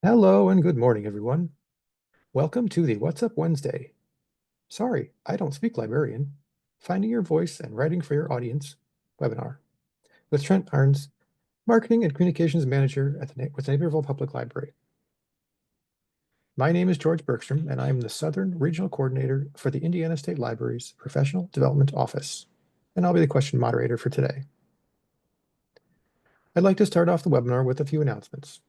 Hello and good morning, everyone. Welcome to the What's Up Wednesday. Sorry, I don't speak librarian. Finding your voice and writing for your audience webinar with Trent Arens, Marketing and Communications Manager with Naperville Public Library. My name is George Bergstrom, and I am the Southern Regional Coordinator for the Indiana State Library's Professional Development Office, and I'll be the question moderator for today. I'd like to start off the webinar with a few announcements.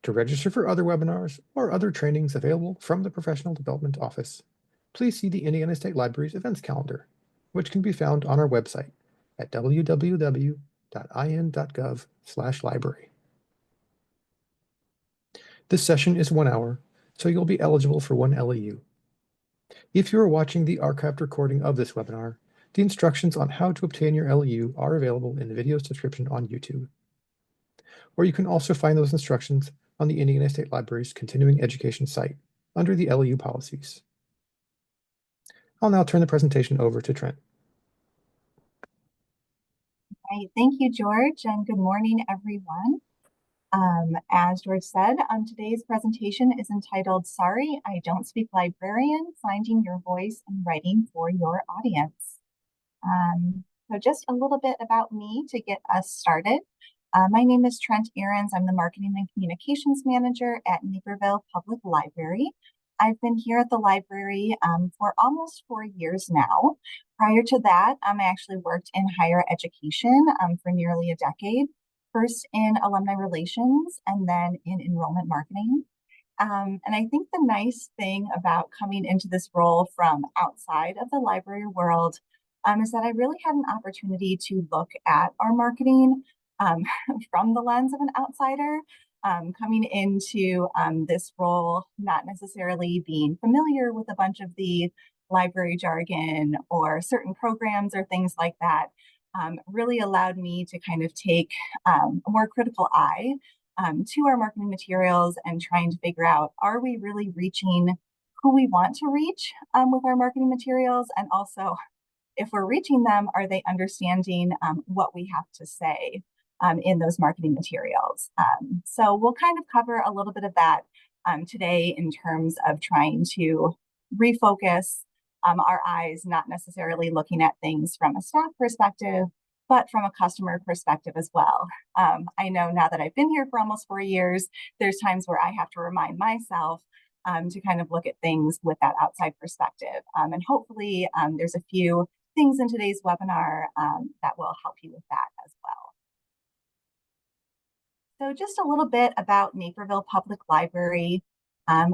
To register for other webinars or other trainings available from the Professional Development Office, please see the Indiana State Library's events calendar, which can be found on our website at www.in.gov/library. This session is 1 hour, so you'll be eligible for 1 LEU. If you are watching the archived recording of this webinar, the instructions on how to obtain your LEU are available in the video's description on YouTube. Or you can also find those instructions on the Indiana State Library's continuing education site under the LEU policies. I'll now turn the presentation over to Trent. Right. Thank you, George, and good morning, everyone. As George said, today's presentation is entitled, Sorry, I Don't Speak Librarian, Finding Your Voice and Writing for Your Audience. So just a little bit about me to get us started. My name is Trent Arens. I'm the Marketing and Communications Manager at Naperville Public Library. I've been here at the library for almost 4 years now. Prior to that, I actually worked in higher education for nearly a decade, first in alumni relations and then in enrollment marketing. And I think the nice thing about coming into this role from outside of the library world is that I really had an opportunity to look at our marketing from the lens of an outsider, coming into this role, not necessarily being familiar with a bunch of the library jargon or certain programs or things like that, really allowed me to kind of take a more critical eye to our marketing materials and trying to figure out, are we really reaching who we want to reach with our marketing materials? And also, if we're reaching them, are they understanding what we have to say in those marketing materials? So we'll kind of cover a little bit of that today in terms of trying to refocus our eyes, not necessarily looking at things from a staff perspective, but from a customer perspective as well. I know now that I've been here for almost 4 years, there's times where I have to remind myself to kind of look at things with that outside perspective. And hopefully there's a few things in today's webinar that will help you with that as well. So just a little bit about Naperville Public Library.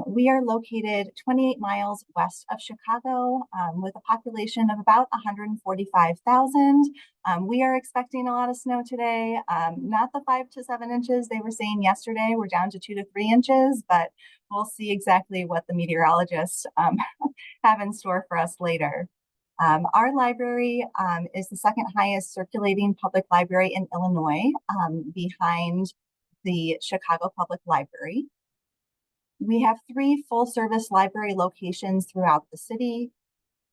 We are located 28 miles west of Chicago with a population of about 145,000. We are expecting a lot of snow today, not the 5 to 7 inches they were saying yesterday. We're down to 2 to 3 inches, but we'll see exactly what the meteorologists have in store for us later. Our library is the second highest circulating public library in Illinois, behind the Chicago Public Library. We have 3 full-service library locations throughout the city.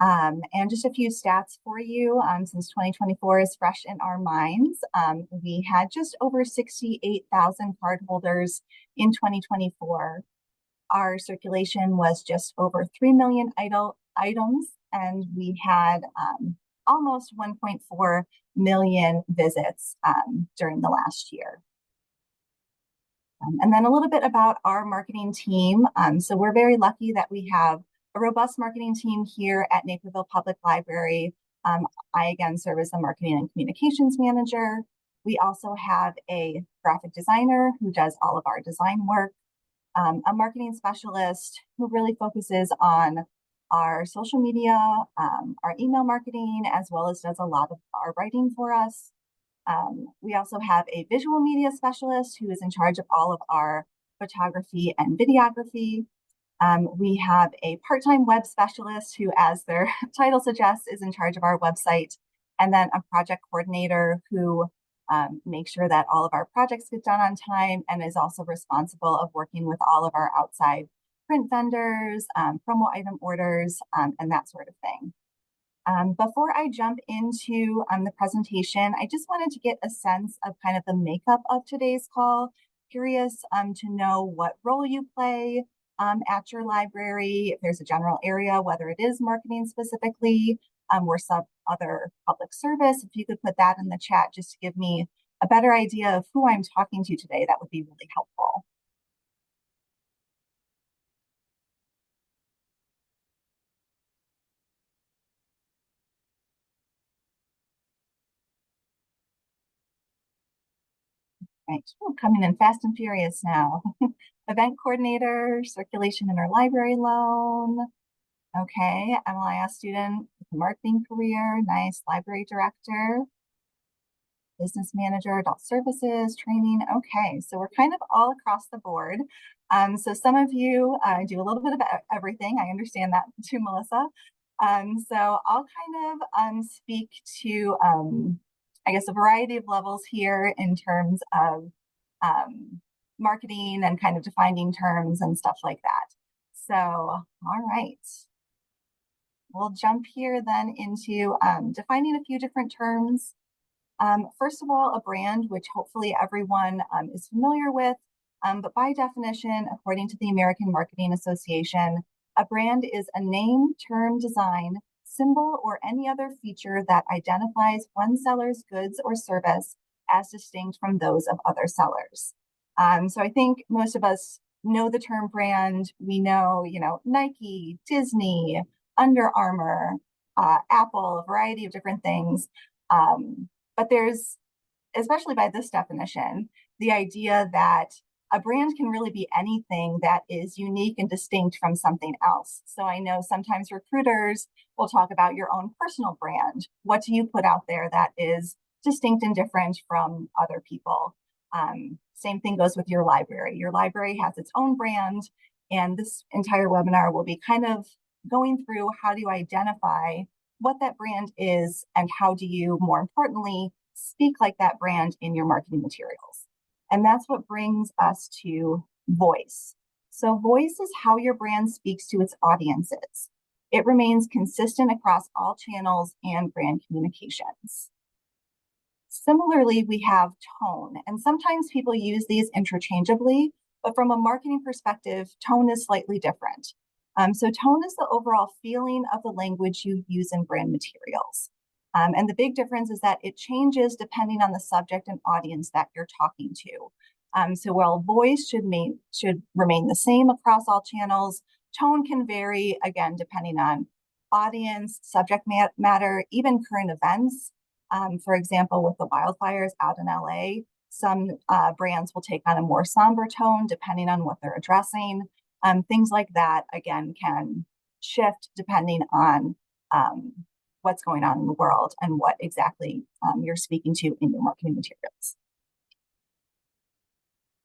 And just a few stats for you, since 2024 is fresh in our minds. We had just over 68,000 cardholders in 2024. Our circulation was just over 3 million items, and we had almost 1.4 million visits during the last year. And then a little bit about our marketing team. So we're very lucky that we have a robust marketing team here at Naperville Public Library. I, again, serve as the Marketing and Communications Manager. We also have a graphic designer who does all of our design work, a marketing specialist who really focuses on our social media, our email marketing, as well as does a lot of our writing for us. We also have a visual media specialist who is in charge of all of our photography and videography. We have a part-time web specialist who, as their title suggests, is in charge of our website, and then a project coordinator who makes sure that all of our projects get done on time and is also responsible of working with all of our outside print vendors, promo item orders, and that sort of thing. Before I jump into the presentation, I just wanted to get a sense of kind of the makeup of today's call, curious to know what role you play at your library, if there's a general area, whether it is marketing specifically or some other public service. If you could put that in the chat just to give me a better idea of who I'm talking to today, that would be really helpful. Right, coming in fast and furious now. Event coordinator, circulation interlibrary loan. Okay, MLIS student, marketing career, nice. Library director, business manager, adult services, training. Okay, so we're kind of all across the board. So some of you do a little bit of everything. I understand that too, Melissa. So I'll kind of speak to, I guess, a variety of levels here in terms of marketing and kind of defining terms and stuff like that. So, all right. We'll jump here then into defining a few different terms. First of all, a brand, which hopefully everyone is familiar with, but by definition, according to the American Marketing Association, a brand is a name, term, design, symbol, or any other feature that identifies one seller's goods or service as distinct from those of other sellers. So I think most of us know the term brand. We know, Nike, Disney, Under Armour, Apple, a variety of different things. But there's, especially by this definition, the idea that a brand can really be anything that is unique and distinct from something else. So I know sometimes recruiters will talk about your own personal brand. What do you put out there that is distinct and different from other people? Same thing goes with your library. Your library has its own brand, and this entire webinar will be kind of going through how do you identify what that brand is and how do you, more importantly, speak like that brand in your marketing materials. And that's what brings us to voice. So voice is how your brand speaks to its audiences. It remains consistent across all channels and brand communications. Similarly, we have tone, and sometimes people use these interchangeably, but from a marketing perspective, tone is slightly different. So tone is the overall feeling of the language you use in brand materials. And the big difference is that it changes depending on the subject and audience that you're talking to. So while voice should remain the same across all channels, tone can vary, again, depending on audience, subject matter, even current events. For example, with the wildfires out in LA, some brands will take on a more somber tone depending on what they're addressing. Things like that, again, can shift depending on what's going on in the world and what exactly you're speaking to in your marketing materials.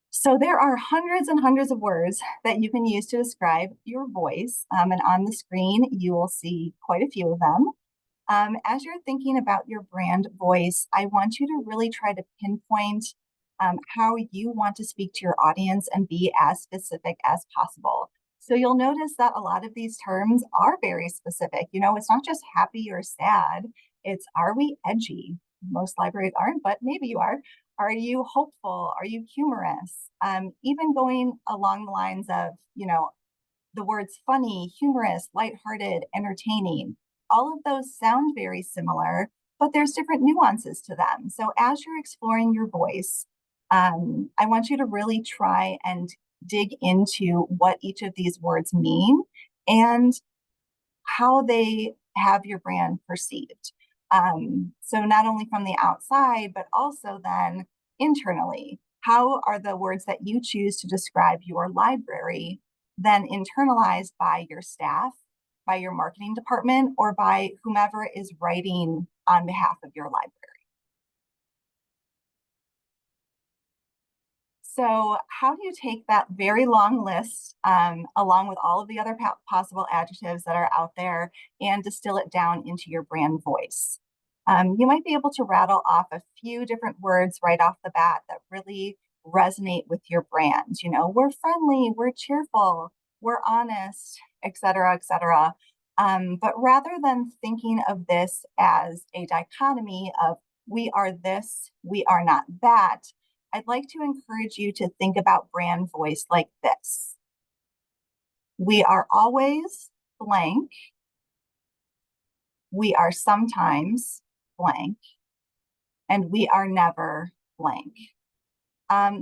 So there are hundreds and hundreds of words that you can use to describe your voice. And on the screen, you will see quite a few of them. As you're thinking about your brand voice, I want you to really try to pinpoint how you want to speak to your audience and be as specific as possible. So you'll notice that a lot of these terms are very specific. It's not just happy or sad. It's, are we edgy? Most libraries aren't, but maybe you are. Are you hopeful? Are you humorous? Even going along the lines of, the words funny, humorous, lighthearted, entertaining. All of those sound very similar, but there's different nuances to them. So as you're exploring your voice, I want you to really try and dig into what each of these words mean and how they have your brand perceived. So not only from the outside, but also then internally, how are the words that you choose to describe your library then internalized by your staff, by your marketing department, or by whomever is writing on behalf of your library? So how do you take that very long list, along with all of the other possible adjectives that are out there, and distill it down into your brand voice? You might be able to rattle off a few different words right off the bat that really resonate with your brand. We're friendly, we're cheerful, we're honest, et cetera, et cetera. But rather than thinking of this as a dichotomy of we are this, we are not that, I'd like to encourage you to think about brand voice like this. We are always blank. We are sometimes blank. And we are never blank.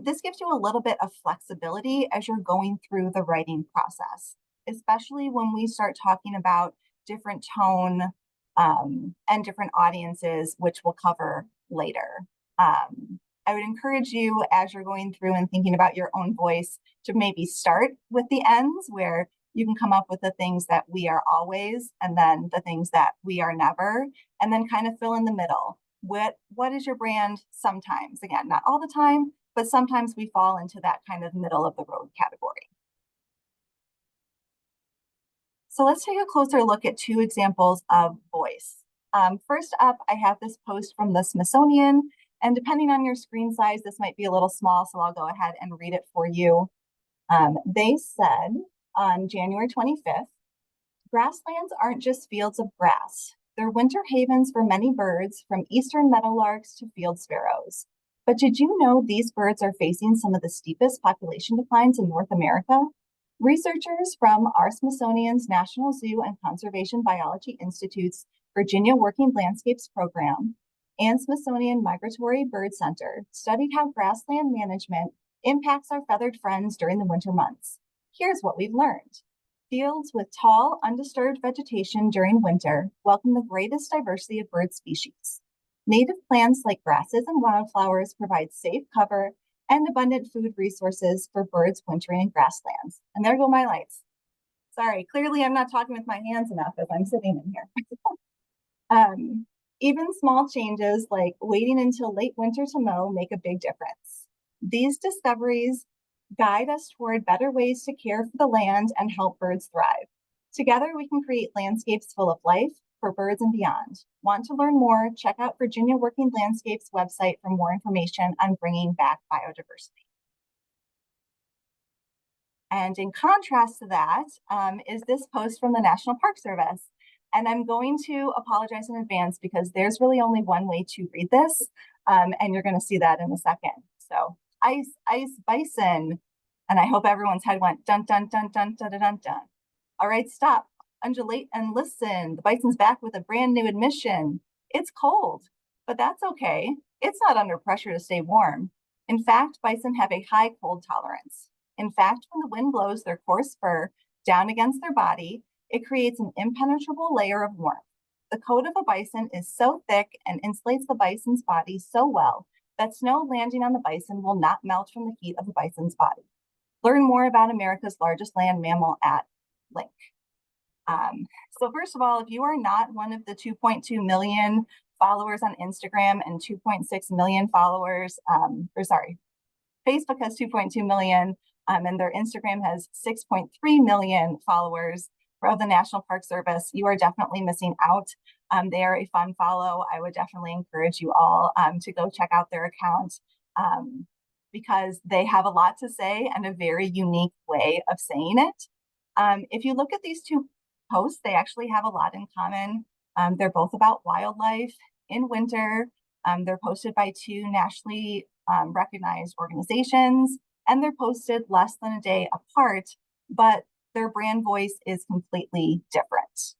This gives you a little bit of flexibility as you're going through the writing process, especially when we start talking about different tone and different audiences, which we'll cover later. I would encourage you as you're going through and thinking about your own voice to maybe start with the ends where you can come up with the things that we are always, and then the things that we are never, and then kind of fill in the middle. What is your brand sometimes? Again, not all the time, but sometimes we fall into that kind of middle of the road category. So let's take a closer look at two examples of voice. First up, I have this post from the Smithsonian, and depending on your screen size, this might be a little small, so I'll go ahead and read it for you. They said on January 25th, grasslands aren't just fields of grass. They're winter havens for many birds, from eastern meadowlarks to field sparrows. But did you know these birds are facing some of the steepest population declines in North America? Researchers from our Smithsonian's National Zoo and Conservation Biology Institute's Virginia Working Landscapes program and Smithsonian Migratory Bird Center studied how grassland management impacts our feathered friends during the winter months. Here's what we've learned. Fields with tall, undisturbed vegetation during winter welcome the greatest diversity of bird species. Native plants like grasses and wildflowers provide safe cover and abundant food resources for birds wintering in grasslands. And there go my lights. Sorry, clearly I'm not talking with my hands enough as I'm sitting in here. Even small changes like waiting until late winter to mow make a big difference. These discoveries guide us toward better ways to care for the land and help birds thrive. Together, we can create landscapes full of life for birds and beyond. Want to learn more? Check out Virginia Working Landscapes website for more information on bringing back biodiversity. And in contrast to that is this post from the National Park Service. And I'm going to apologize in advance because there's really only one way to read this, and you're going to see that in a second. So ice, ice, bison. And I hope everyone's head went dun, dun, dun, dun, dun, dun, dun, dun. All right, stop, undulate and listen. The bison's back with a brand new admission. It's cold, but that's okay. It's not under pressure to stay warm. In fact, bison have a high cold tolerance. In fact, when the wind blows their coarse fur down against their body, it creates an impenetrable layer of warmth. The coat of a bison is so thick and insulates the bison's body so well that snow landing on the bison will not melt from the heat of the bison's body. Learn more about America's largest land mammal at link. So first of all, if you are not one of the 2.2 million followers on Instagram and 2.6 million followers, Facebook has 2.2 million and their Instagram has 6.3 million followers of the National Park Service, you are definitely missing out. They are a fun follow. I would definitely encourage you all to go check out their account because they have a lot to say and a very unique way of saying it. If you look at these two posts, they actually have a lot in common. They're both about wildlife in winter. They're posted by two nationally recognized organizations, and they're posted less than a day apart, but their brand voice is completely different.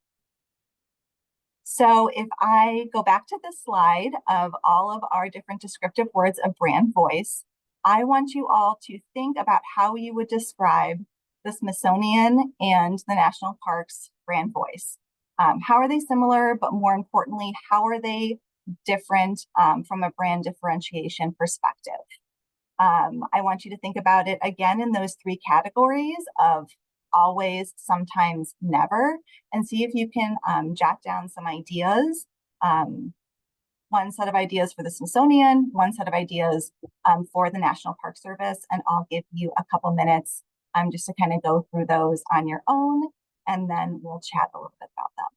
So if I go back to this slide of all of our different descriptive words of brand voice, I want you all to think about how you would describe the Smithsonian and the National Parks brand voice. How are they similar, but more importantly, how are they different from a brand differentiation perspective? I want you to think about it again in those three categories of always, sometimes, never, and see if you can jot down some ideas. One set of ideas for the Smithsonian, one set of ideas for the National Park Service, and I'll give you a couple minutes just to kind of go through those on your own, and then we'll chat a little bit about them.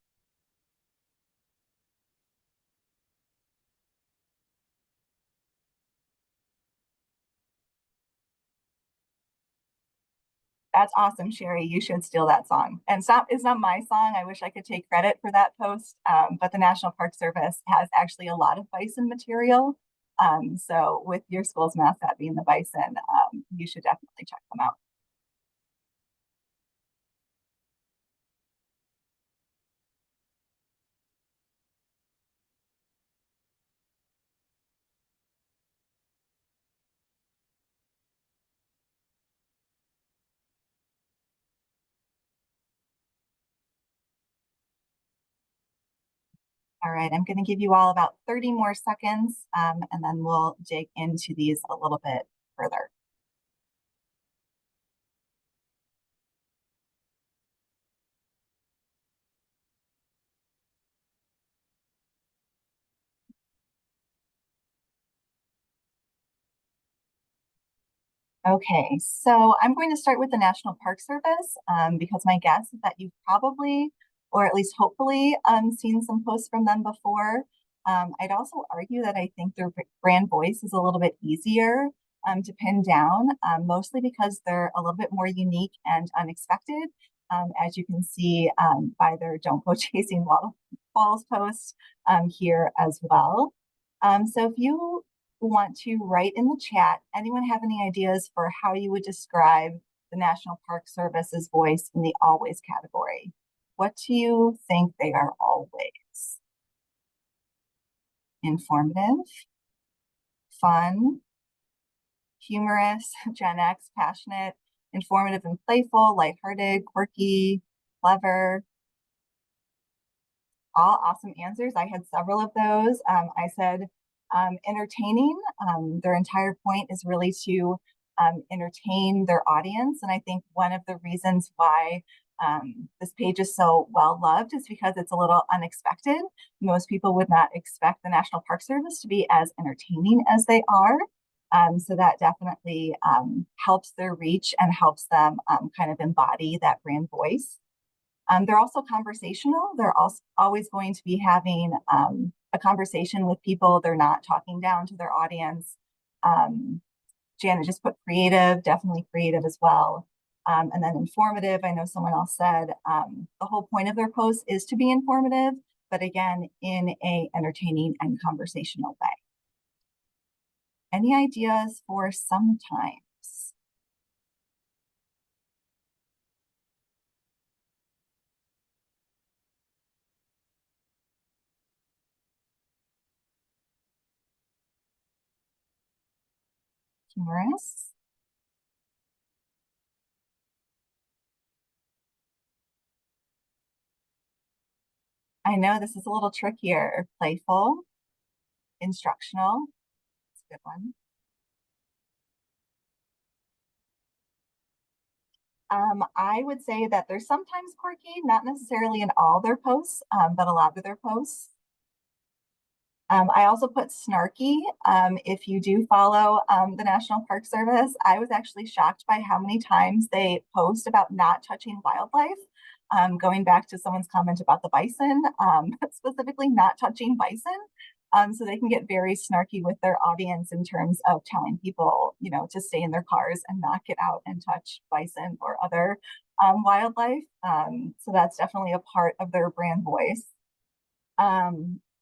That's awesome, Sherry. You should steal that song. And it's not my song. I wish I could take credit for that post, but the National Park Service has actually a lot of bison material. So with your school's mascot being the bison, you should definitely check them out. All right, I'm going to give you all about 30 more seconds, and then we'll dig into these a little bit further. Okay, so I'm going to start with the National Park Service because my guess is that you've probably, or at least hopefully, seen some posts from them before. I'd also argue that I think their brand voice is a little bit easier to pin down, mostly because they're a little bit more unique and unexpected, as you can see by their Don't Go Chasing Waterfalls post here as well. So if you want to write in the chat, anyone have any ideas for how you would describe the National Park Service's voice in the always category? What do you think they are always? Informative, fun, humorous, Gen X, passionate, informative and playful, lighthearted, quirky, clever. All awesome answers. I had several of those. I said entertaining. Their entire point is really to entertain their audience. And I think one of the reasons why this page is so well loved is because it's a little unexpected. Most people would not expect the National Park Service to be as entertaining as they are. So that definitely helps their reach and helps them kind of embody that brand voice. They're also conversational. They're also always going to be having a conversation with people. They're not talking down to their audience. Janet just put creative, definitely creative as well. And then informative, I know someone else said the whole point of their post is to be informative, but again, in a entertaining and conversational way. Any ideas for sometimes? Humorous? I know this is a little trickier. Playful, instructional. It's a good one. I would say that they're sometimes quirky, not necessarily in all their posts, but a lot of their posts. I also put snarky. If you do follow the National Park Service, I was actually shocked by how many times they post about not touching wildlife. Going back to someone's comment about the bison, specifically not touching bison. So they can get very snarky with their audience in terms of telling people, you know, to stay in their cars and not get out and touch bison or other wildlife. So that's definitely a part of their brand voice.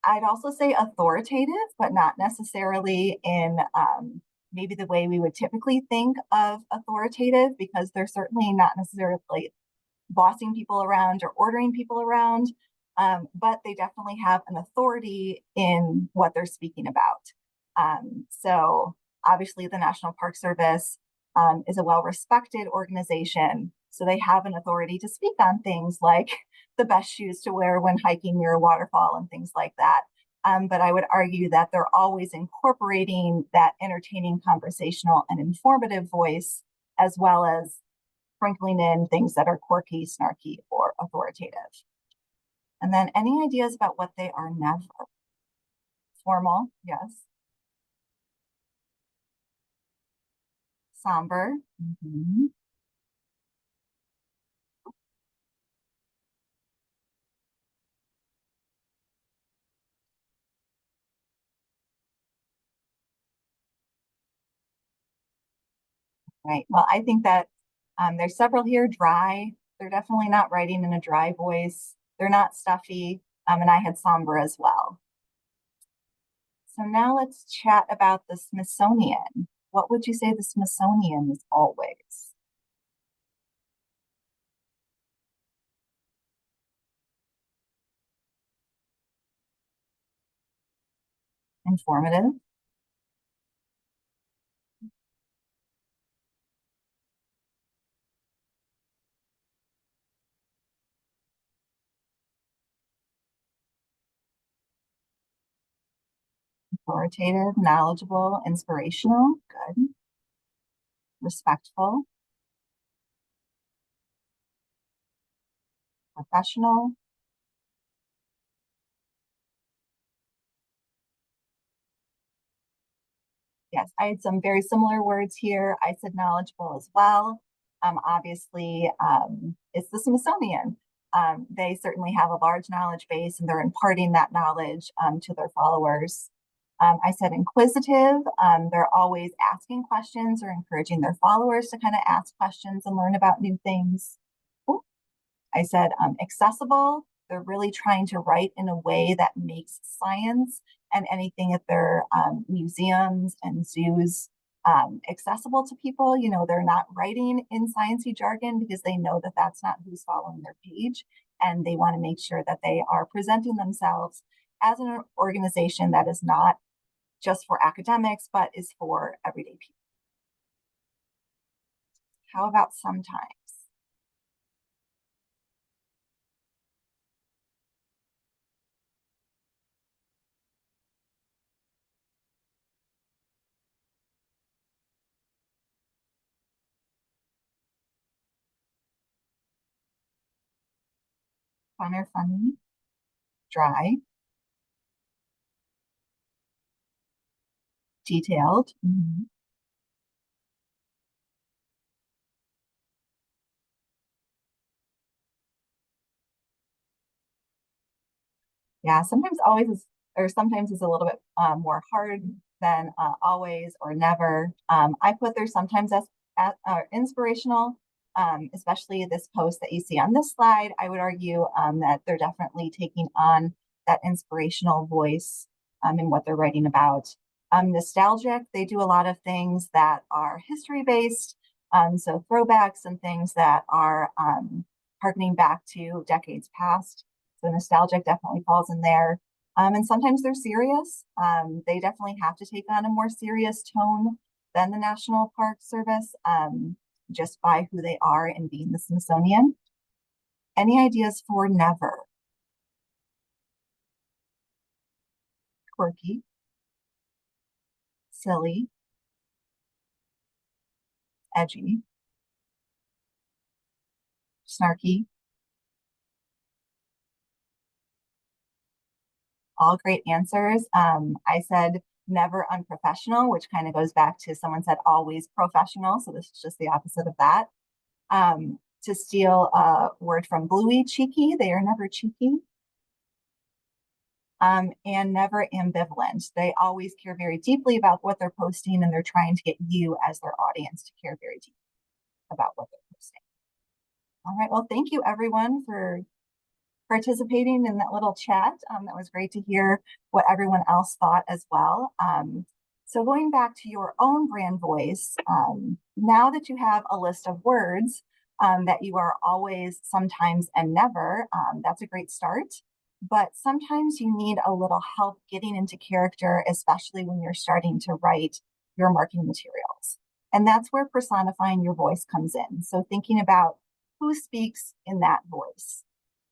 I'd also say authoritative, but not necessarily in maybe the way we would typically think of authoritative, because they're certainly not necessarily bossing people around or ordering people around, but they definitely have an authority in what they're speaking about. So obviously the National Park Service is a well-respected organization, so they have an authority to speak on things like the best shoes to wear when hiking near a waterfall and things like that. But I would argue that they're always incorporating that entertaining, conversational, and informative voice, as well as sprinkling in things that are quirky, snarky, or authoritative. And then any ideas about what they are never? Formal, yes. Somber. Mm-hmm. Right. Well, I think that there's several here. Dry. They're definitely not writing in a dry voice. They're not stuffy. And I had somber as well. So now let's chat about the Smithsonian. What would you say the Smithsonian is always? Informative, authoritative, knowledgeable, inspirational, good, respectful, professional. Yes, I had some very similar words here. I said knowledgeable as well. Obviously, it's the Smithsonian. They certainly have a large knowledge base and they're imparting that knowledge to their followers. I said inquisitive. They're always asking questions or encouraging their followers to kind of ask questions and learn about new things. Ooh. I said accessible. They're really trying to write in a way that makes science and anything at their museums and zoos accessible to people. You know, they're not writing in sciencey jargon because they know that that's not who's following their page. And they want to make sure that they are presenting themselves as an organization that is not just for academics, but is for everyday people. How about sometimes? Fun or funny? Dry? Detailed? Mm-hmm. Yeah, sometimes always is, or sometimes is a little bit more hard than always or never. I put there sometimes as inspirational, especially this post that you see on this slide. I would argue that they're definitely taking on that inspirational voice in what they're writing about. Nostalgic, they do a lot of things that are history based, so throwbacks and things that are harkening back to decades past. So nostalgic definitely falls in there. And sometimes they're serious. They definitely have to take on a more serious tone than the National Park Service, just by who they are and being the Smithsonian. Any ideas for never? Quirky, silly, edgy, snarky, all great answers. I said never unprofessional, which kind of goes back to someone said always professional. So this is just the opposite of that. To steal a word from Bluey, cheeky. They are never cheeky. And never ambivalent. They always care very deeply about what they're posting and they're trying to get you as their audience to care very deeply about what they're posting. All right, well, thank you everyone for participating in that little chat. That was great to hear what everyone else thought as well. So going back to your own brand voice, now that you have a list of words that you are always, sometimes, and never, that's a great start. But sometimes you need a little help getting into character, especially when you're starting to write your marketing materials. And that's where personifying your voice comes in. So thinking about who speaks in that voice.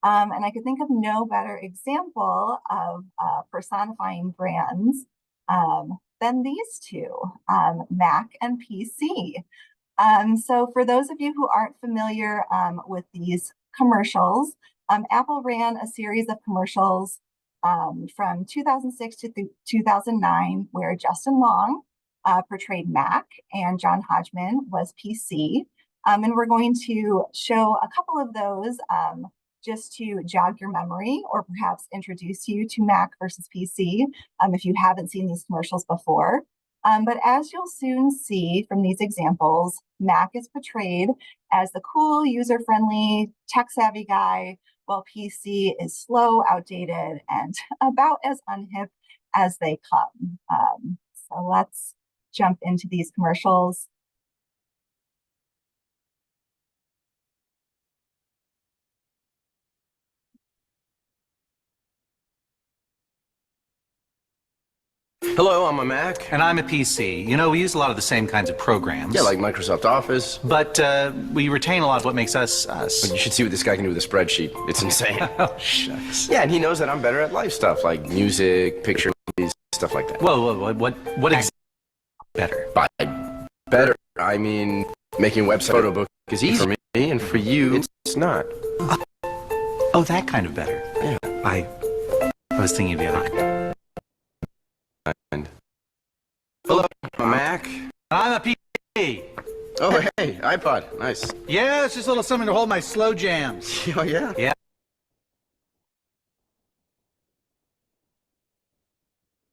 And I could think of no better example of personifying brands than these two, Mac and PC. So for those of you who aren't familiar with these commercials, Apple ran a series of commercials from 2006 to 2009 where Justin Long portrayed Mac and John Hodgman was PC. And we're going to show a couple of those just to jog your memory or perhaps introduce you to Mac versus PC if you haven't seen these commercials before. But as you'll soon see from these examples, Mac is portrayed as the cool, user-friendly, tech-savvy guy, while PC is slow, outdated, and about as unhip as they come. So let's jump into these commercials. Hello, I'm a Mac. And I'm a PC. You know, we use a lot of the same kinds of programs. Yeah, like Microsoft Office. But we retain a lot of what makes us us. But you should see what this guy can do with a spreadsheet. It's insane. Oh, shucks. Yeah, and he knows that I'm better at life stuff, like music, picture movies, stuff like that. Whoa, what exactly better? By better, I mean making a website photo book is easy for me, and for you, it's not. Oh, that kind of better. Yeah. I was thinking of the other kind. Hello, I'm a Mac. I'm a PC. Oh, hey, iPod. Nice. Yeah, it's just a little something to hold my slow jams. Oh, yeah? Yeah.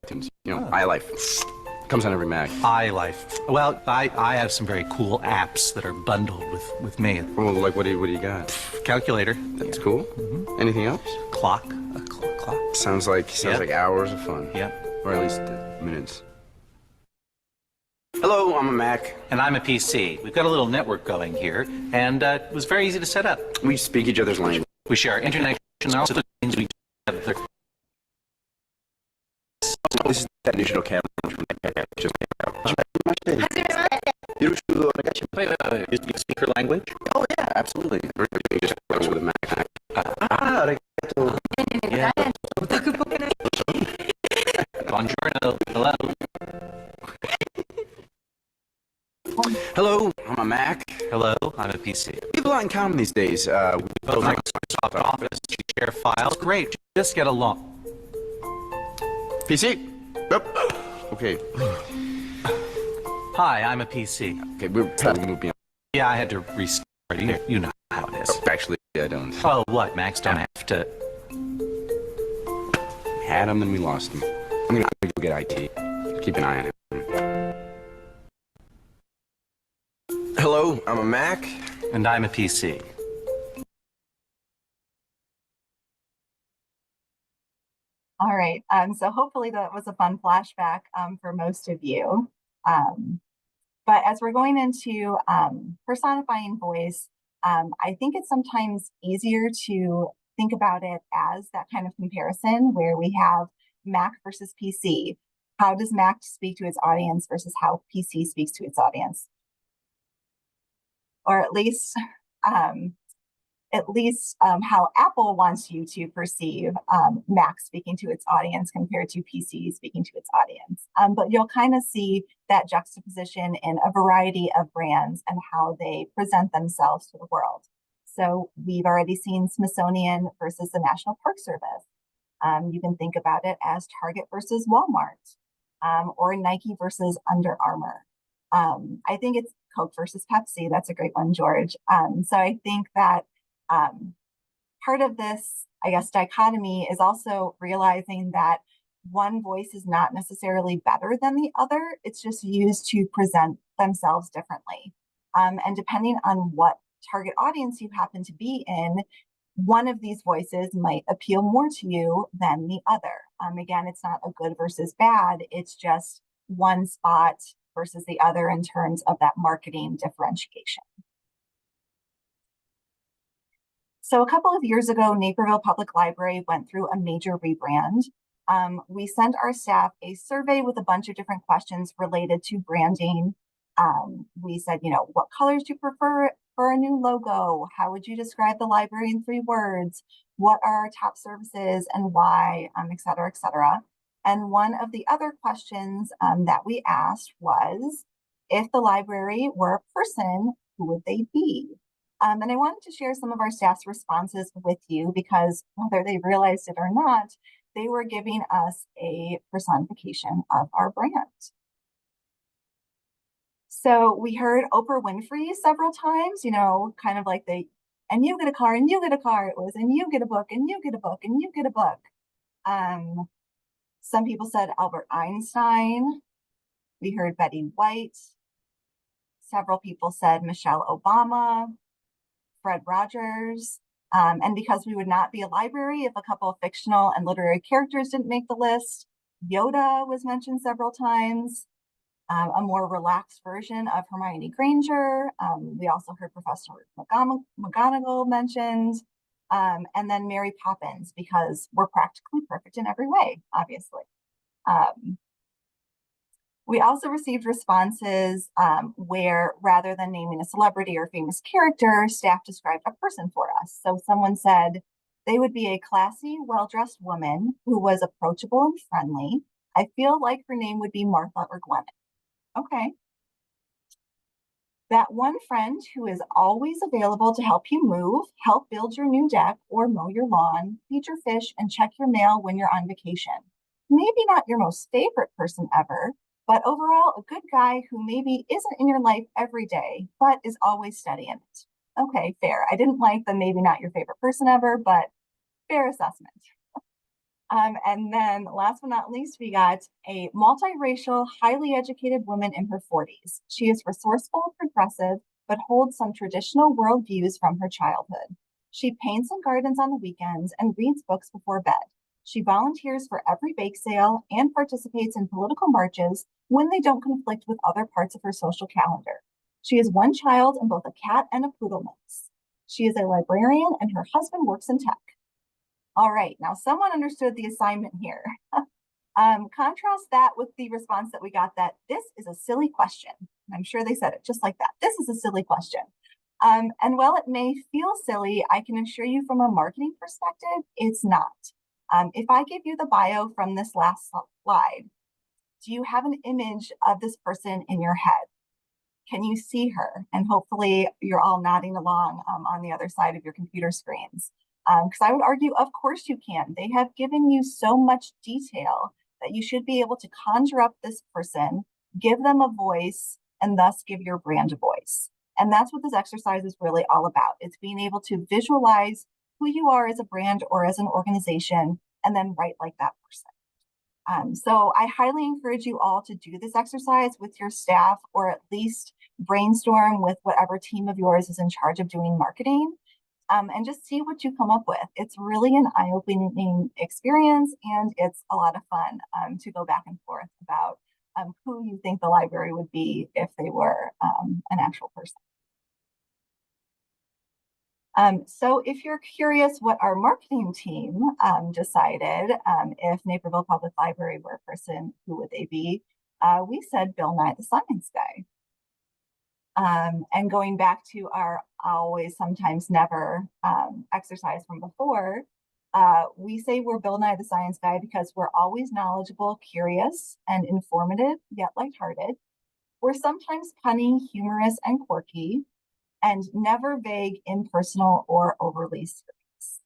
You know, iLife. Comes on every Mac. iLife. Well, I have some very cool apps that are bundled with me. Well, like, what do you got? Calculator. That's cool. Mm-hmm. Anything else? Clock. A clock. Sounds like hours of fun. Yep. Or at least minutes. Hello, I'm a Mac. And I'm a PC. We've got a little network going here, and it was very easy to set up. We speak each other's language. We share our internet connection, and also the things we do together. This is that digital camera. Just Wait. You speak her language? Oh, yeah, absolutely. You just works with a Mac. Yeah. Buongiorno. Hello. Hello, I'm a Mac. Hello, I'm a PC. We have a lot in common these days. Both Microsoft Office, we share files. Great, just get along. PC. Okay. Hi, I'm a PC. Okay, we're probably moving on. Yeah, I had to restart. You know how it is. Actually, I don't. Oh, what? Macs don't have to. We had him, then we lost him. I'm gonna go get IT. Keep an eye on him. Hello, I'm a Mac. And I'm a PC. All right, so hopefully that was a fun flashback for most of you. But as we're going into personifying voice, I think it's sometimes easier to think about it as that kind of comparison where we have Mac versus PC. How does Mac speak to its audience versus how PC speaks to its audience? Or at least how Apple wants you to perceive Mac speaking to its audience compared to PC speaking to its audience. But you'll kind of see that juxtaposition in a variety of brands and how they present themselves to the world. So we've already seen Smithsonian versus the National Park Service. You can think about it as Target versus Walmart, or Nike versus Under Armour. I think it's Coke versus Pepsi. That's a great one, George. So I think that part of this, I guess, dichotomy is also realizing that one voice is not necessarily better than the other. It's just used to present themselves differently. And depending on what target audience you happen to be in, one of these voices might appeal more to you than the other. Again, it's not a good versus bad. It's just one spot versus the other in terms of that marketing differentiation. So a couple of years ago, Naperville Public Library went through a major rebrand. We sent our staff a survey with a bunch of different questions related to branding. We said, what colors do you prefer for a new logo? How would you describe the library in 3 words? What are our top services and why, et cetera, et cetera. And one of the other questions that we asked was, if the library were a person, who would they be? And I wanted to share some of our staff's responses with you because whether they realized it or not, they were giving us a personification of our brand. So we heard Oprah Winfrey several times, kind of like and you get a car and you get a car. It was, and you get a book and you get a book and you get a book. Some people said Albert Einstein. We heard Betty White. Several people said Michelle Obama, Fred Rogers. And because we would not be a library if a couple of fictional and literary characters didn't make the list, Yoda was mentioned several times. A more relaxed version of Hermione Granger. We also heard Professor McGonagall mentioned, and then Mary Poppins, because we're practically perfect in every way, obviously. We also received responses where, rather than naming a celebrity or famous character, staff described a person for us. So someone said they would be a classy, well-dressed woman who was approachable and friendly. I feel like her name would be Martha or Glennon. Okay. That one friend who is always available to help you move, help build your new deck, or mow your lawn, feed your fish, and check your mail when you're on vacation. Maybe not your most favorite person ever, but overall a good guy who maybe isn't in your life every day, but is always steady in it. Okay, fair. I didn't like the maybe not your favorite person ever, but fair assessment. And then last but not least, we got a multiracial, highly educated woman in her 40s. She is resourceful, progressive, but holds some traditional worldviews from her childhood. She paints and gardens on the weekends and reads books before bed. She volunteers for every bake sale and participates in political marches when they don't conflict with other parts of her social calendar. She has one child and both a cat and a poodle mix. She is a librarian and her husband works in tech. All right, now someone understood the assignment here. Contrast that with the response that we got that this is a silly question. I'm sure they said it just like that. This is a silly question. And while it may feel silly, I can assure you from a marketing perspective, it's not. If I give you the bio from this last slide, do you have an image of this person in your head? Can you see her? And hopefully you're all nodding along on the other side of your computer screens. Because I would argue, of course you can. They have given you so much detail that you should be able to conjure up this person, give them a voice, and thus give your brand a voice. And that's what this exercise is really all about. It's being able to visualize who you are as a brand or as an organization, and then write like that person. So I highly encourage you all to do this exercise with your staff, or at least brainstorm with whatever team of yours is in charge of doing marketing. And just see what you come up with. It's really an eye-opening experience, and it's a lot of fun to go back and forth about who you think the library would be if they were an actual person. So if you're curious what our marketing team decided, if Naperville Public Library were a person, who would they be? We said Bill Nye the Science Guy. And going back to our always, sometimes, never exercise from before, we say we're Bill Nye the Science Guy because we're always knowledgeable, curious, and informative, yet lighthearted. We're sometimes punny, humorous, and quirky, and never vague, impersonal, or overly serious.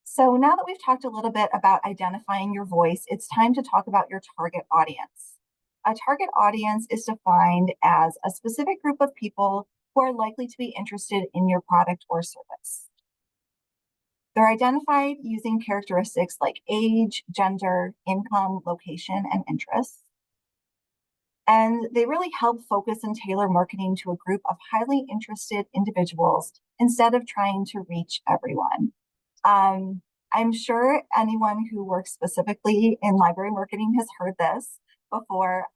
So now that we've talked a little bit about identifying your voice, it's time to talk about your target audience. A target audience is defined as a specific group of people who are likely to be interested in your product or service. They're identified using characteristics like age, gender, income, location, and interests. And they really help focus and tailor marketing to a group of highly interested individuals instead of trying to reach everyone. I'm sure anyone who works specifically in library marketing has heard this before,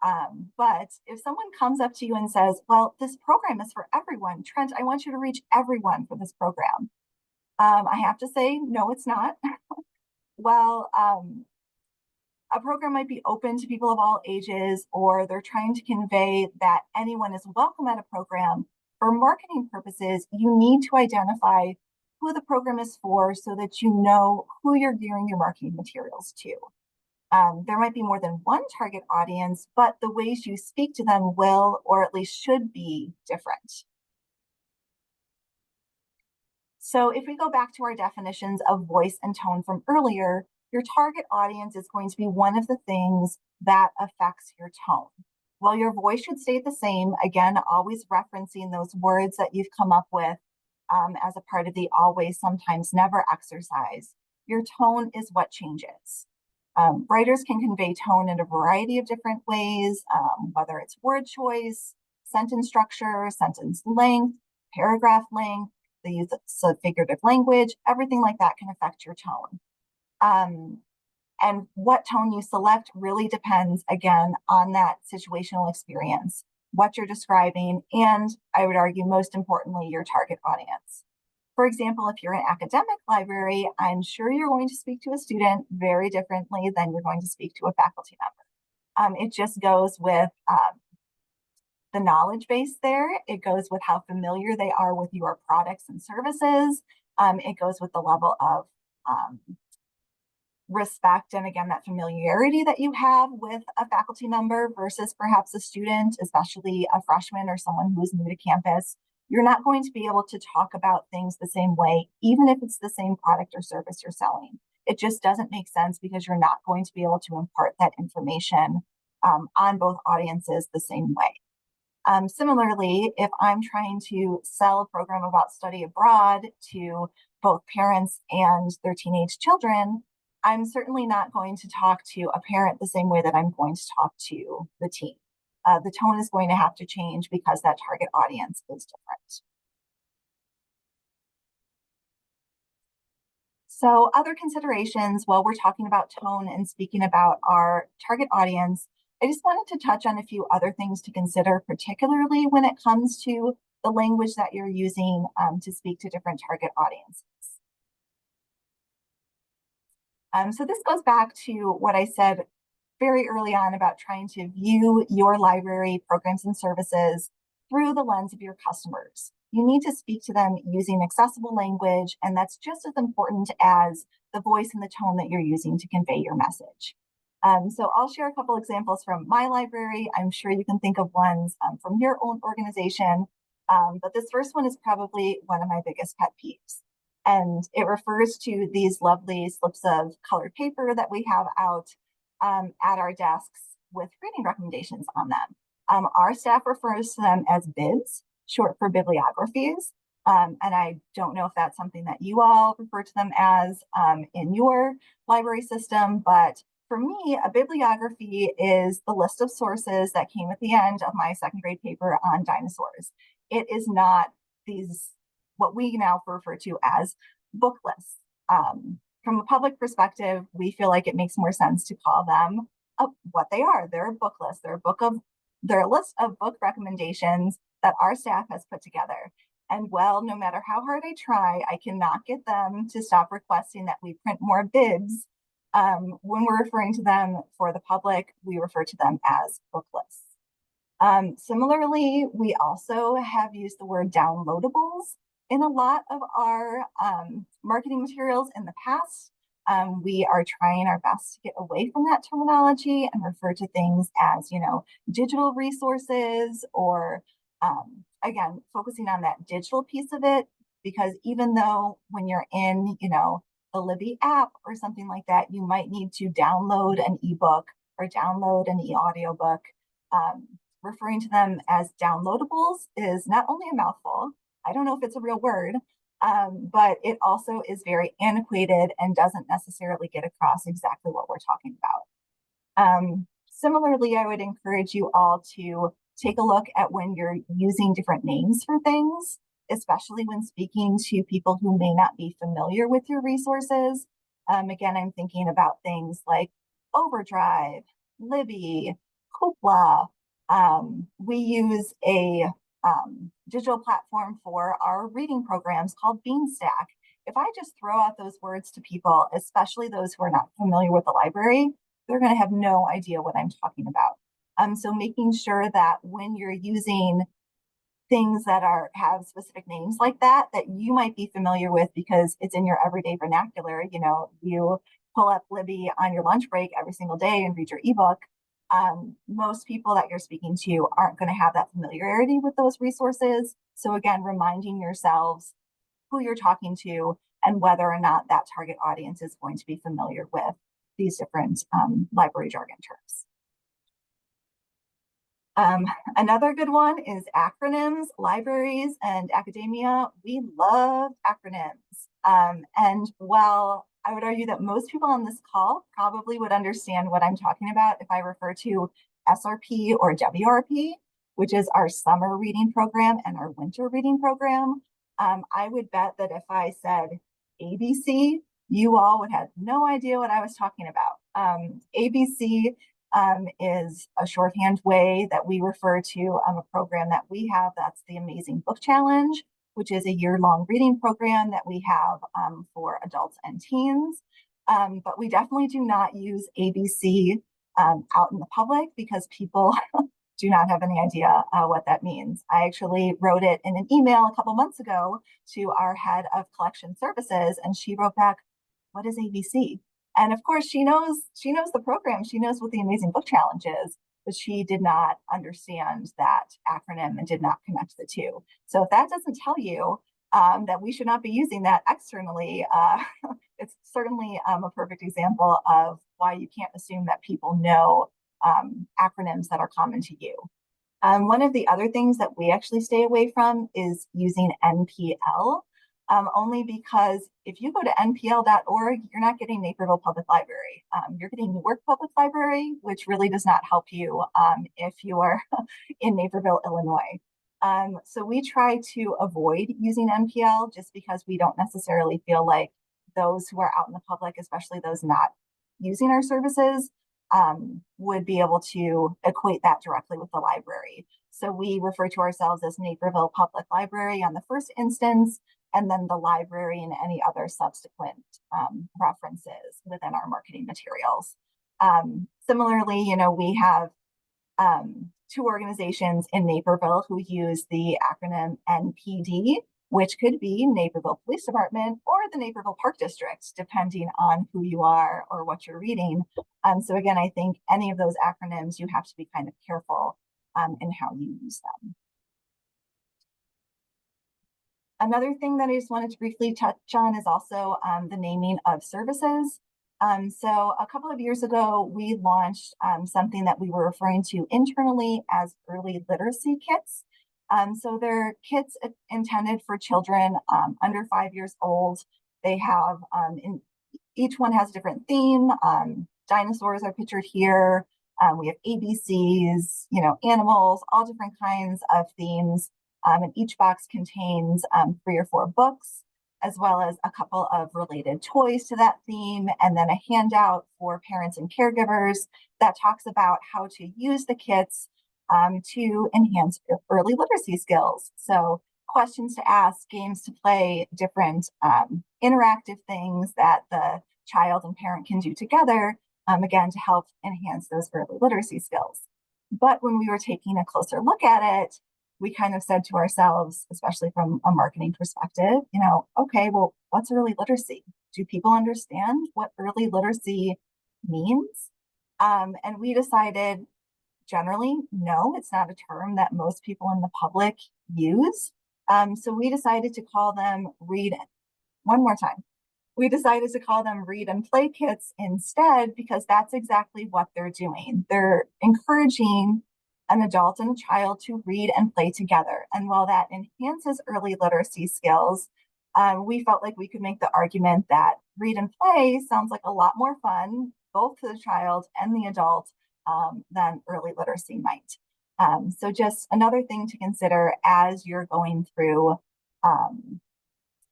but if someone comes up to you and says, well, this program is for everyone, Trent, I want you to reach everyone for this program. I have to say, no, it's not. Well, a program might be open to people of all ages, or they're trying to convey that anyone is welcome at a program. For marketing purposes, you need to identify who the program is for so that you know who you're gearing your marketing materials to. There might be more than one target audience, but the ways you speak to them will, or at least should, be different. So if we go back to our definitions of voice and tone from earlier, your target audience is going to be one of the things that affects your tone. While your voice should stay the same, again, always referencing those words that you've come up with as a part of the always, sometimes, never exercise, your tone is what changes. Writers can convey tone in a variety of different ways, whether it's word choice, sentence structure, sentence length, paragraph length, the use of figurative language, everything like that can affect your tone. And what tone you select really depends, again, on that situational experience, what you're describing, and I would argue most importantly, your target audience. For example, if you're an academic library, I'm sure you're going to speak to a student very differently than you're going to speak to a faculty member. It just goes with the knowledge base there. It goes with how familiar they are with your products and services. It goes with the level of respect and, again, that familiarity that you have with a faculty member versus perhaps a student, especially a freshman or someone who's new to campus. You're not going to be able to talk about things the same way, even if it's the same product or service you're selling. It just doesn't make sense because you're not going to be able to impart that information on both audiences the same way. Similarly, if I'm trying to sell a program about study abroad to both parents and their teenage children, I'm certainly not going to talk to a parent the same way that I'm going to talk to the teen. The tone is going to have to change because that target audience is different. So other considerations while we're talking about tone and speaking about our target audience, I just wanted to touch on a few other things to consider, particularly when it comes to the language that you're using to speak to different target audiences. So this goes back to what I said very early on about trying to view your library programs and services through the lens of your customers. You need to speak to them using accessible language, and that's just as important as the voice and the tone that you're using to convey your message. So I'll share a couple examples from my library. I'm sure you can think of ones from your own organization, but this first one is probably one of my biggest pet peeves. And it refers to these lovely slips of colored paper that we have out at our desks with reading recommendations on them. Our staff refers to them as BIBs, short for bibliographies. And I don't know if that's something that you all refer to them as in your library system, but for me, a bibliography is the list of sources that came at the end of my second grade paper on dinosaurs. It is not these, what we now refer to as book lists. From a public perspective, we feel like it makes more sense to call them what they are. They're a book list. They're a list of book recommendations that our staff has put together. And well, no matter how hard I try, I cannot get them to stop requesting that we print more bibs. When we're referring to them for the public, we refer to them as book lists. Similarly, we also have used the word downloadables in a lot of our marketing materials in the past. We are trying our best to get away from that terminology and refer to things as, digital resources or, again, focusing on that digital piece of it, because even though when you're in, the Libby app or something like that, you might need to download an ebook or download an e-audiobook. Referring to them as downloadables is not only a mouthful, I don't know if it's a real word, but it also is very antiquated and doesn't necessarily get across exactly what we're talking about. Similarly, I would encourage you all to take a look at when you're using different names for things, especially when speaking to people who may not be familiar with your resources. Again, I'm thinking about things like Overdrive, Libby, Hoopla. We use a digital platform for our reading programs called Beanstack. If I just throw out those words to people, especially those who are not familiar with the library, they're going to have no idea what I'm talking about. So making sure that when you're using things that have specific names like that you might be familiar with because it's in your everyday vernacular. You pull up Libby on your lunch break every single day and read your ebook. Most people that you're speaking to aren't going to have that familiarity with those resources. So again, reminding yourselves who you're talking to and whether or not that target audience is going to be familiar with these different library jargon terms. Another good one is acronyms. Libraries and academia, we love acronyms. And while I would argue that most people on this call probably would understand what I'm talking about if I refer to SRP or WRP, which is our summer reading program and our winter reading program, I would bet that if I said ABC, you all would have no idea what I was talking about. ABC is a shorthand way that we refer to a program that we have. That's the Amazing Book Challenge, which is a year-long reading program that we have for adults and teens. But we definitely do not use ABC out in the public because people do not have any idea what that means. I actually wrote it in an email a couple months ago to our head of collection services, and she wrote back, "What is ABC?" And of course, she knows the program. She knows what the Amazing Book Challenge is, but she did not understand that acronym and did not connect the two. So if that doesn't tell you that we should not be using that externally, it's certainly a perfect example of why you can't assume that people know acronyms that are common to you. One of the other things that we actually stay away from is using NPL. Only because if you go to npl.org, you're not getting Naperville Public Library. You're getting Newark Public Library, which really does not help you if you are in Naperville, Illinois. So we try to avoid using NPL just because we don't necessarily feel like those who are out in the public, especially those not using our services, would be able to equate that directly with the library. So we refer to ourselves as Naperville Public Library on the first instance, and then the library and any other subsequent references within our marketing materials. Similarly, we have two organizations in Naperville who use the acronym NPD, which could be Naperville Police Department or the Naperville Park District, depending on who you are or what you're reading. So again, I think any of those acronyms, you have to be kind of careful in how you use them. Another thing that I just wanted to briefly touch on is also the naming of services. So a couple of years ago, we launched something that we were referring to internally as early literacy kits. So they're kits intended for children under 5 years old. They have, each one has a different theme. Dinosaurs are pictured here. We have ABCs, animals, all different kinds of themes. And each box contains 3 or 4 books, as well as a couple of related toys to that theme, and then a handout for parents and caregivers that talks about how to use the kits to enhance early literacy skills. So questions to ask, games to play, different interactive things that the child and parent can do together, again, to help enhance those early literacy skills. But when we were taking a closer look at it, we kind of said to ourselves, especially from a marketing perspective, okay, well, what's early literacy? Do people understand what early literacy means? And we decided, generally, no, it's not a term that most people in the public use. So we decided to call them one more time. We decided to call them read and play kits instead, because that's exactly what they're doing. They're encouraging an adult and a child to read and play together. And while that enhances early literacy skills, we felt like we could make the argument that read and play sounds like a lot more fun, both to the child and the adult, than early literacy might. So just another thing to consider as you're going through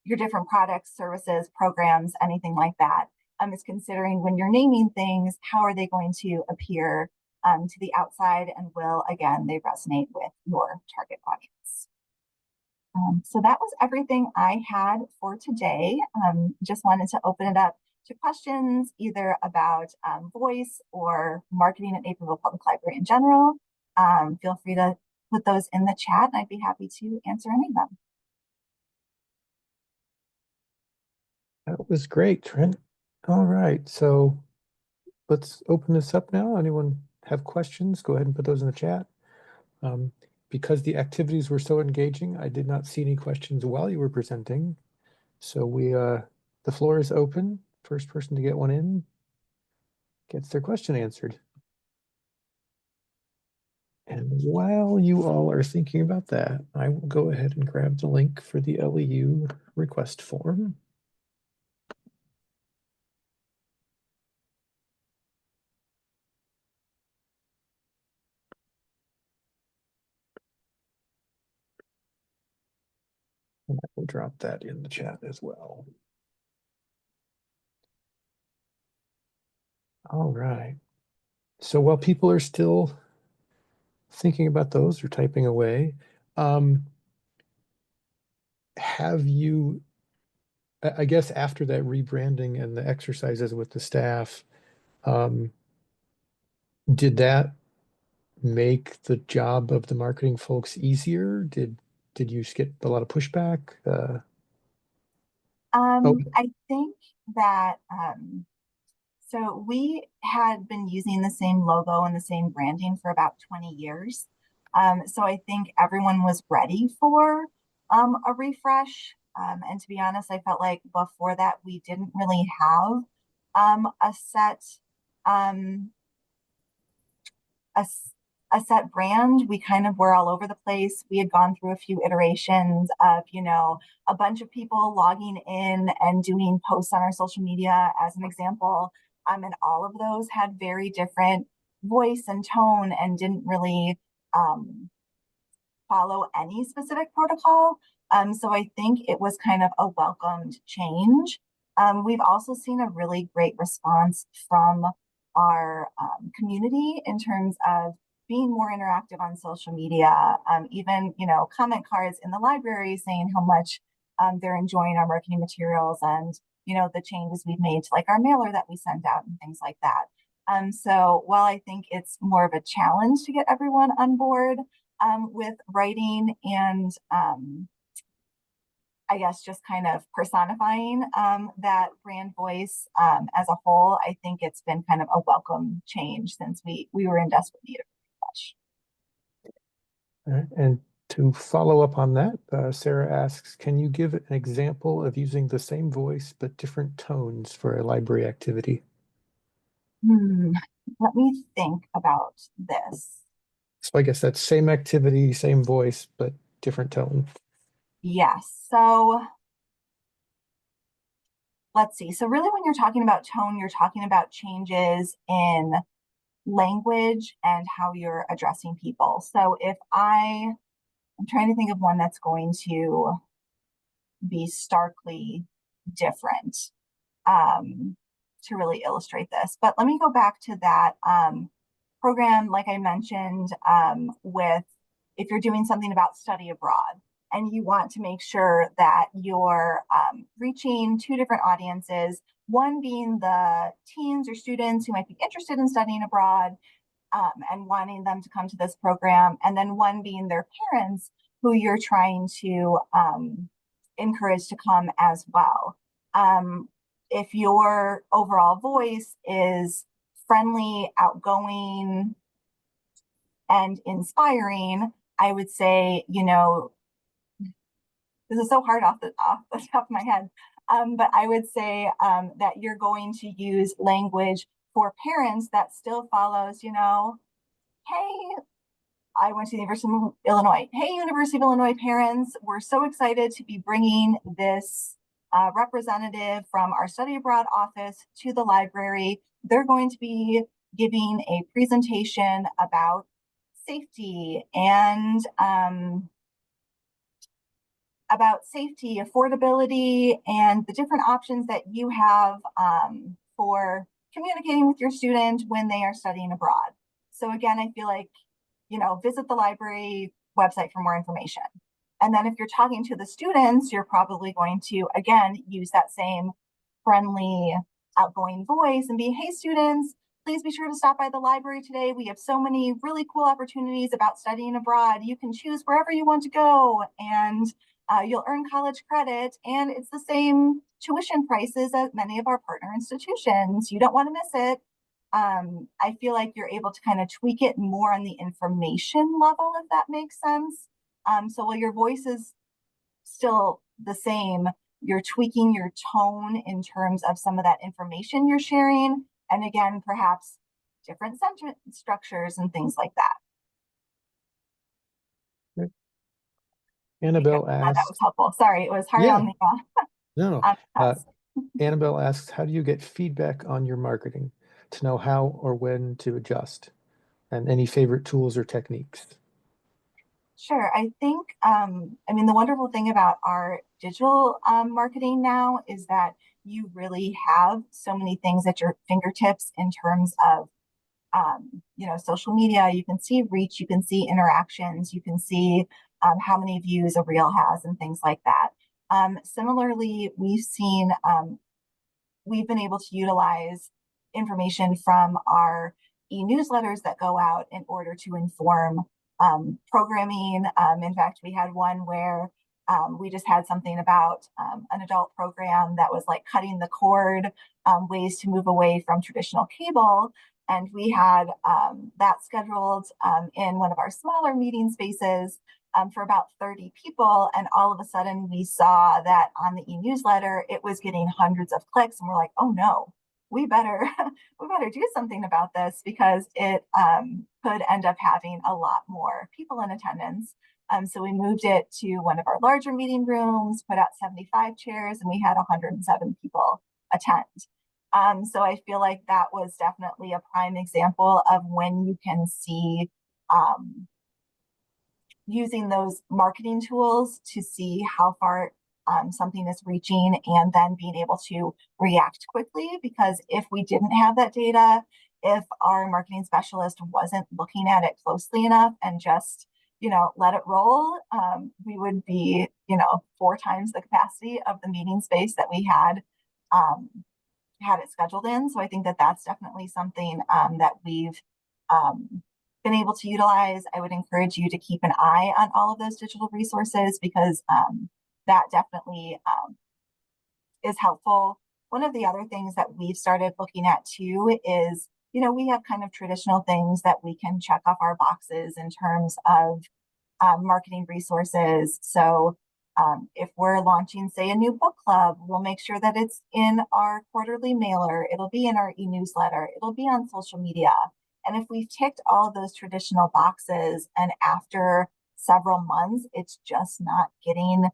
your different products, services, programs, anything like that, is considering when you're naming things, how are they going to appear to the outside, and will, again, they resonate with your target audience. So that was everything I had for today. Just wanted to open it up to questions, either about voice or marketing at Naperville Public Library in general. Feel free to put those in the chat, and I'd be happy to answer any of them. That was great, Trent. All right, so let's open this up now. Anyone have questions? Go ahead and put those in the chat. Because the activities were so engaging, I did not see any questions while you were presenting. So the floor is open. First person to get one in gets their question answered. And while you all are thinking about that, I will go ahead and grab the link for the LEU request form. And I will drop that in the chat as well. All right. So while people are still thinking about those or typing away, um, have you, I guess after that rebranding and the exercises with the staff, um, did that make the job of the marketing folks easier? Did you get a lot of pushback? Oh, I think that so we had been using the same logo and the same branding for about 20 years. So I think everyone was ready for a refresh. And to be honest, I felt like before that we didn't really have a set um, a, a set brand. We kind of were all over the place. We had gone through a few iterations of, a bunch of people logging in and doing posts on our social media as an example. And all of those had very different voice and tone and didn't really um, follow any specific protocol. So I think it was kind of a welcomed change. We've also seen a really great response from our community in terms of being more interactive on social media, even, comment cards in the library saying how much they're enjoying our marketing materials and, the changes we've made to like our mailer that we send out and things like that. So while I think it's more of a challenge to get everyone on board, with writing and I guess just kind of personifying that brand voice as a whole, I think it's been kind of a welcome change since we were in desperate need of a refresh. all right. And to follow up on that, Sarah asks, can you give an example of using the same voice but different tones for a library activity? Let me think about this. So I guess that's same activity, same voice, but different tone. Yes. So let's see. So really when you're talking about tone, you're talking about changes in language and how you're addressing people. So if I'm trying to think of one that's going to be starkly different to really illustrate this. But let me go back to that program, like I mentioned, with if you're doing something about study abroad and you want to make sure that you're reaching two different audiences, one being the teens or students who might be interested in studying abroad, and wanting them to come to this program, and then one being their parents who you're trying to encourage to come as well. If your overall voice is friendly, outgoing, and inspiring, I would say, this is so hard off the top of my head, but I would say that you're going to use language for parents that still follows, hey, I went to the University of Illinois. Hey, University of Illinois parents, we're so excited to be bringing this representative from our study abroad office to the library. They're going to be giving a presentation about safety and affordability, and the different options that you have for communicating with your student when they are studying abroad. So again, I feel like, visit the library website for more information. And then if you're talking to the students, you're probably going to, again, use that same friendly, outgoing voice and be, hey, students, please be sure to stop by the library today. We have so many really cool opportunities about studying abroad. You can choose wherever you want to go, and you'll earn college credit, and it's the same tuition prices as many of our partner institutions. You don't want to miss it. I feel like you're able to kind of tweak it more on the information level, if that makes sense. So while your voice is still the same, you're tweaking your tone in terms of some of that information you're sharing. And again, perhaps different sentence structures and things like that. Annabelle That asks, was helpful. Sorry, it was hard yeah, on the no, no. test. Annabelle asks, how do you get feedback on your marketing to know how or when to adjust? And any favorite tools or techniques? Sure. I think, the wonderful thing about our digital marketing now is that you really have so many things at your fingertips in terms of social media. You can see reach, you can see interactions, you can see how many views a reel has and things like that. Similarly, we've been able to utilize information from our e-newsletters that go out in order to inform programming. In fact, we had one where we just had something about an adult program that was like cutting the cord, ways to move away from traditional cable. And we had that scheduled in one of our smaller meeting spaces for about 30 people. And all of a sudden we saw that on the e-newsletter, it was getting hundreds of clicks. And we're like, oh no, we better do something about this, because it could end up having a lot more people in attendance. So we moved it to one of our larger meeting rooms, put out 75 chairs, and we had 107 people attend. So I feel like that was definitely a prime example of when you can see using those marketing tools to see how far something is reaching, and then being able to react quickly. Because if we didn't have that data, if our marketing specialist wasn't looking at it closely enough and just let it roll, we would be 4 times the capacity of the meeting space that we had it scheduled in. So I think that that's definitely something that we've been able to utilize. I would encourage you to keep an eye on all of those digital resources, because that definitely is helpful. One of the other things that we've started looking at too is, we have kind of traditional things that we can check off our boxes in terms of marketing resources. So if we're launching, say, a new book club, we'll make sure that it's in our quarterly mailer. It'll be in our e-newsletter. It'll be on social media. And if we've ticked all of those traditional boxes, and after several months, it's just not getting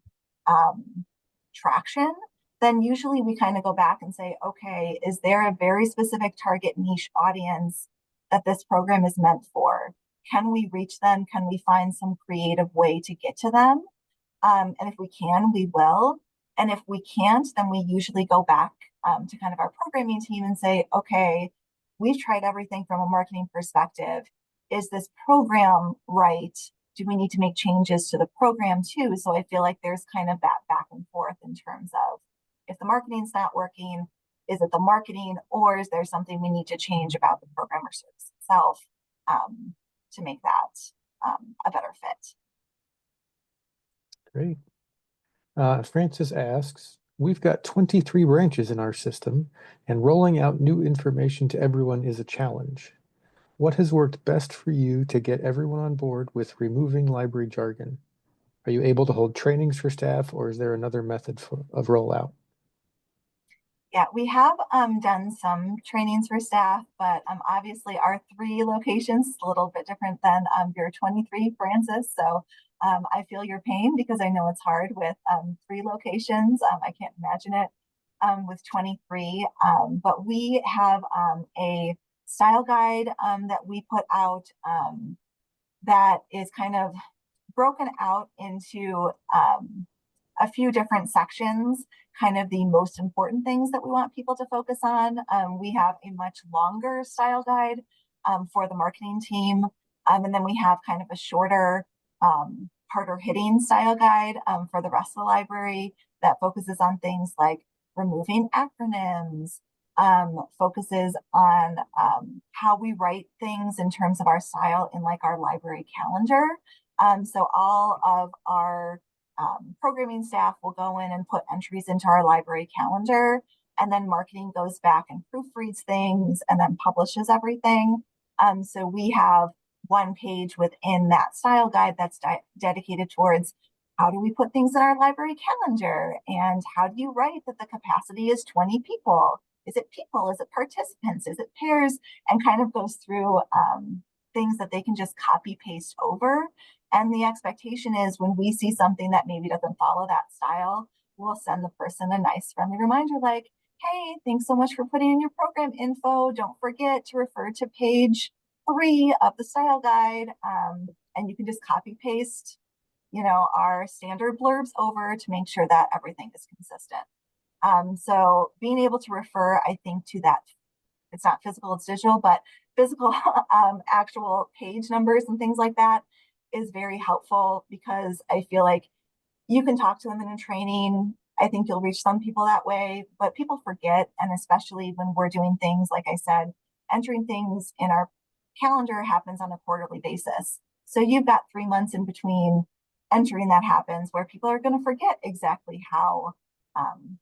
traction, then usually we kind of go back and say, okay, is there a very specific target niche audience that this program is meant for? Can we reach them? Can we find some creative way to get to them? And if we can, we will. And if we can't, then we usually go back to kind of our programming team and say, okay, we've tried everything from a marketing perspective. Is this program right? Do we need to make changes to the program too? So I feel like there's kind of that back and forth in terms of, if the marketing's not working, is it the marketing, or is there something we need to change about the program or service itself to make that a better fit? Great. Francis asks, we've got 23 branches in our system, and rolling out new information to everyone is a challenge. What has worked best for you to get everyone on board with removing library jargon? Are you able to hold trainings for staff, or is there another method of rollout? Yeah, we have done some trainings for staff, but obviously our 3 locations is a little bit different than your 23, Francis. So I feel your pain, because I know it's hard with 3 locations. I can't imagine it with 23. But we have a style guide that we put out that is kind of broken out into a few different sections, kind of the most important things that we want people to focus on. We have a much longer style guide for the marketing team. And then we have kind of a shorter, harder hitting style guide for the rest of the library that focuses on things like removing acronyms, focuses on how we write things in terms of our style in like our library calendar. So all of our programming staff will go in and put entries into our library calendar, and then marketing goes back and proofreads things and then publishes everything. So we have one page within that style guide that's dedicated towards how do we put things in our library calendar, and how do you write that the capacity is 20 people? Is it people? Is it participants? Is it pairs? And kind of goes through things that they can just copy paste over. And the expectation is, when we see something that maybe doesn't follow that style, we'll send the person a nice friendly reminder like, hey, thanks so much for putting in your program info. Don't forget to refer to page 3 of the style guide. And you can just copy paste, our standard blurbs over to make sure that everything is consistent. So being able to refer, I think, to that, it's not physical, it's digital, but physical actual page numbers and things like that is very helpful, because I feel like you can talk to them in a training. I think you'll reach some people that way, but people forget. And especially when we're doing things, like I said, entering things in our calendar happens on a quarterly basis. So you've got 3 months in between entering that happens, where people are going to forget exactly how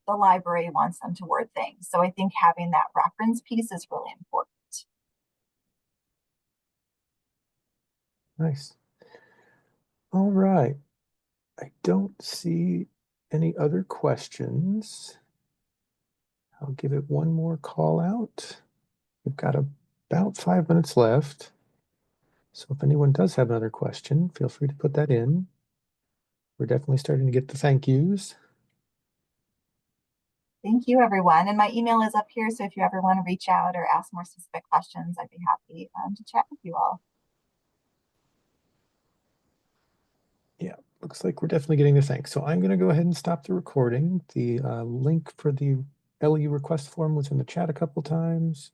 the library wants them to word things. So I think having that reference piece is really important. Nice. All right. I don't see any other questions. I'll give it one more call out. We've got about 5 minutes left. So if anyone does have another question, feel free to put that in. We're definitely starting to get the thank yous. Thank you, everyone. And my email is up here. So if you ever want to reach out or ask more specific questions, I'd be happy to chat with you all. Yeah, looks like we're definitely getting the thanks. So I'm going to go ahead and stop the recording. The link for the LE request form was in the chat a couple times.